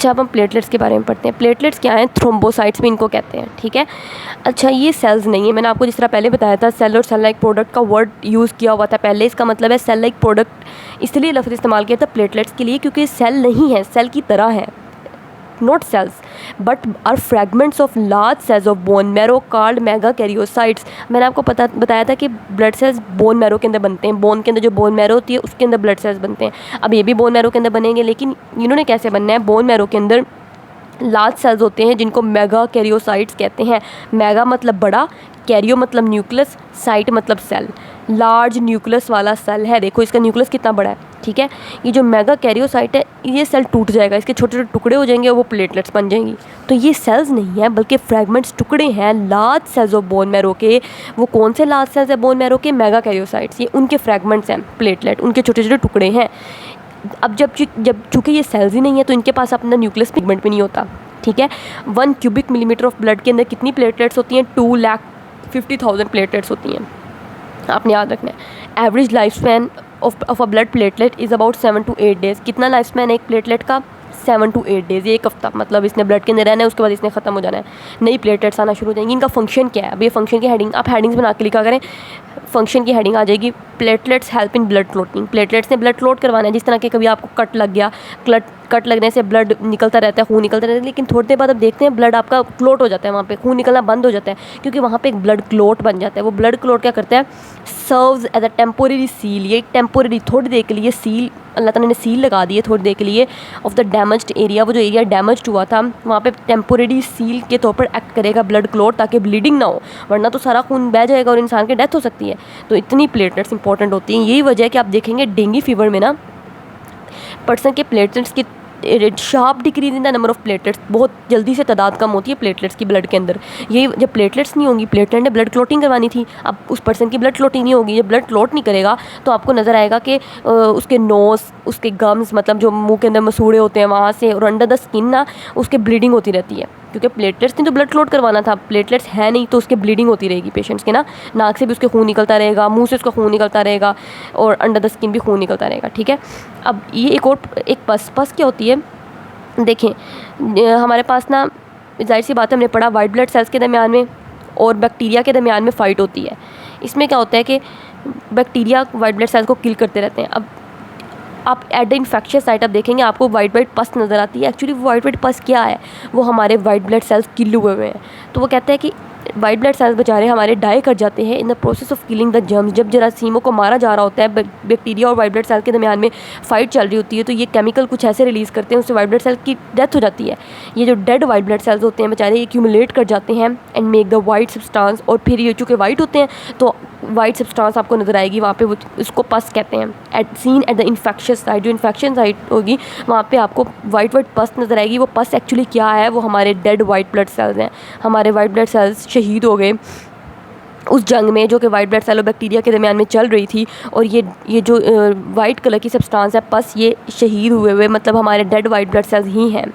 अच्छा, अब हम प्लेटलेट्स के बारे में पढ़ते हैं। प्लेटलेट्स क्या हैं? थ्रोम्बोसाइट्स भी इनको कहते हैं, ठीक है। अच्छा, ये सेल्स नहीं है, मैंने आपको जिस तरह पहले बताया था सेल और सेल लाइक प्रोडक्ट का वर्ड यूज़ किया हुआ था पहले। इसका मतलब है सेल लाइक प्रोडक्ट, इसलिए लफ्ज़ इस्तेमाल किया था प्लेटलेट्स के लिए क्योंकि सेल नहीं है, सेल की तरह है, not cells but are fragments of large cells of bone marrow called megakaryocytes. मैंने आपको बताया था कि ब्लड सेल्स बोन मैरो के अंदर बनते हैं, बोन के अंदर जो बोन मैरो होती है उसके अंदर ब्लड सेल्स बनते हैं। अब ये भी बोन मैरो के अंदर बनेंगे, लेकिन इन्होंने कैसे बनना है? बोन मैरो के अंदर लार्ज सेल्स होते हैं जिनको मेगा कैरियोसाइट्स कहते हैं। मेगा मतलब बड़ा, कैरियो मतलब न्यूक्लियस, साइट मतलब सेल। लार्ज न्यूक्लियस वाला सेल है, देखो इसका न्यूक्लियस कितना बड़ा है, ठीक है। ये जो मेगा कैरियोसाइट है ये सेल टूट जाएगा, इसके छोटे छोटे टुकड़े हो जाएंगे और वो प्लेटलेट्स बन जाएंगी। तो ये सेल्स नहीं है बल्कि फ्रेगमेंट्स, टुकड़े हैं large cells of bone marrow के। वो कौन से लार्ज सेल्स है बोन मैरो के? मेगा कैरियोसाइट्स, ये उनके फ्रेगमेंट्स हैं, प्लेटलेट उनके छोटे छोटे टुकड़े हैं। अब जब चूँकि ये सेल्स ही नहीं है तो इनके पास अपना न्यूक्लियस पिगमेंट भी नहीं होता, ठीक है। 1 क्यूबिक मिलीमीटर ऑफ ब्लड के अंदर कितनी प्लेटलेट्स होती हैं? 2,50,000 प्लेटलेट्स होती हैं, आपने याद रखना है। Average life span of a blood platelet is about 7 to 8 days. कितना लाइफ स्पैन है एक प्लेटलेट का? 7 to 8 डेज़, एक हफ्ता। मतलब इसने ब्लड के अंदर रहना है, उसके बाद इसने ख़त्म हो जाना है, नई प्लेटलेट्स आना शुरू हो जाएंगी। इनका फंक्शन क्या है? अब ये फंक्शन की हेडिंग आप हेडिंग्स बना के लिखा करें, फंक्शन की हेडिंग आ जाएगी platelets help in blood clotting. Platelets ने ब्लड क्लोट करवाना है, जिस तरह के कभी आपको कट लग गया, कट लगने से ब्लड निकलता रहता है, खून निकलता रहता है, लेकिन थोड़ी देर बाद अब देखते हैं ब्लड आपका क्लोट हो जाता है, वहाँ पे खून निकलना बंद हो जाता है क्योंकि वहाँ पे एक ब्लड क्लोट बन जाता है। वो ब्लड क्लोट क्या करता है? Serves as a temporary seal. ये टेम्पोरेरी थोड़ी देर के लिए सील, अल्लाह ताला ने सील लगा दी है थोड़ी देर के लिए ऑफ द डैमेज्ड एरिया। वो जो एरिया डैमेज्ड हुआ था वहाँ पे टेम्पोरेरी सील के तौर पर एक्ट करेगा ब्लड क्लोट, ताकि ब्लीडिंग ना हो, वरना तो सारा खून बह जाएगा और इंसान की डेथ हो सकती है। तो इतनी प्लेटलेट्स इंपॉर्टेंट होती हैं। यही वजह है कि आप देखेंगे डेंगू फीवर में ना पर्सन के प्लेटलेट्स की sharp decrease in the number of platelets, बहुत जल्दी से तादाद कम होती है प्लेटलेट्स की ब्लड के अंदर। ये जब प्लेटलेट्स नहीं होंगी, प्लेटलेट ने ब्लड क्लोटिंग करवानी थी, अब उस पर्सन की ब्लड क्लोटिंग नहीं होगी, जब ब्लड क्लोट नहीं करेगा तो आपको नज़र आएगा कि उसके नोज़, उसके गम्स, मतलब जो मुंह के अंदर मसूड़े होते हैं वहाँ से और अंडर द स्किन ना उसके ब्लीडिंग होती रहती है, क्योंकि प्लेटलेट्स ने तो ब्लड क्लोट करवाना था, प्लेटलेट्स है नहीं तो उसके ब्लीडिंग होती रहेगी पेशेंट्स के ना। नाक से भी उसके खून निकलता रहेगा, मुंह से उसका खून निकलता रहेगा और अंडर द स्किन भी खून निकलता रहेगा, ठीक है। अब ये एक पस क्या होती है? देखें हमारे पास ना, जाहिर सी बात है, हमने पढ़ा वाइट ब्लड सेल्स के दरमियान में और बैक्टीरिया के दरमियान में फ़ाइट होती है। इसमें क्या होता है कि बैक्टीरिया वाइट ब्लड सेल्स को किल करते रहते हैं। अब आप एट द इन्फेक्शियस साइट आप देखेंगे आपको वाइट पस नज़र आती है। एक्चुअली वो वाइट पस क्या है? वो हमारे वाइट ब्लड सेल्स किल हुए हैं। तो वो कहते हैं कि वाइट ब्लड सेल्स बेचारे हमारे डाई कर जाते हैं in the process of killing the germs. जब जरासीमों को मारा जा रहा होता है, बैक्टीरिया और वाइट ब्लड सेल के दरमियान में फ़ाइट चल रही होती है, तो ये केमिकल कुछ ऐसे रिलीज़ करते हैं उससे वाइट ब्लड सेल की डेथ हो जाती है। ये जो डेड वाइट ब्लड सेल्स होते हैं बेचारे एक्यूमुलेट कर जाते हैं and make the white substance, और फिर ये चूँकि वाइट होते हैं तो वाइट सब्सटेंस आपको नज़र आएगी वहाँ पे, वो उसको पस कहते हैं। एट द इन्फेक्शियस साइट, जो इन्फेक्शन साइट होगी वहाँ पे आपको वाइट पस नज़र आएगी। वो पस एक्चुअली क्या है? वो हमारे डेड वाइट ब्लड सेल्स हैं। हमारे वाइट ब्लड सेल्स शहीद हो गए उस जंग में जो कि वाइट ब्लड सेल और बैक्टीरिया के दरमियान में चल रही थी, और ये जो वाइट कलर की सब्सटेंस है पस, ये शहीद हुए मतलब हमारे डेड वाइट ब्लड सेल्स ही हैं।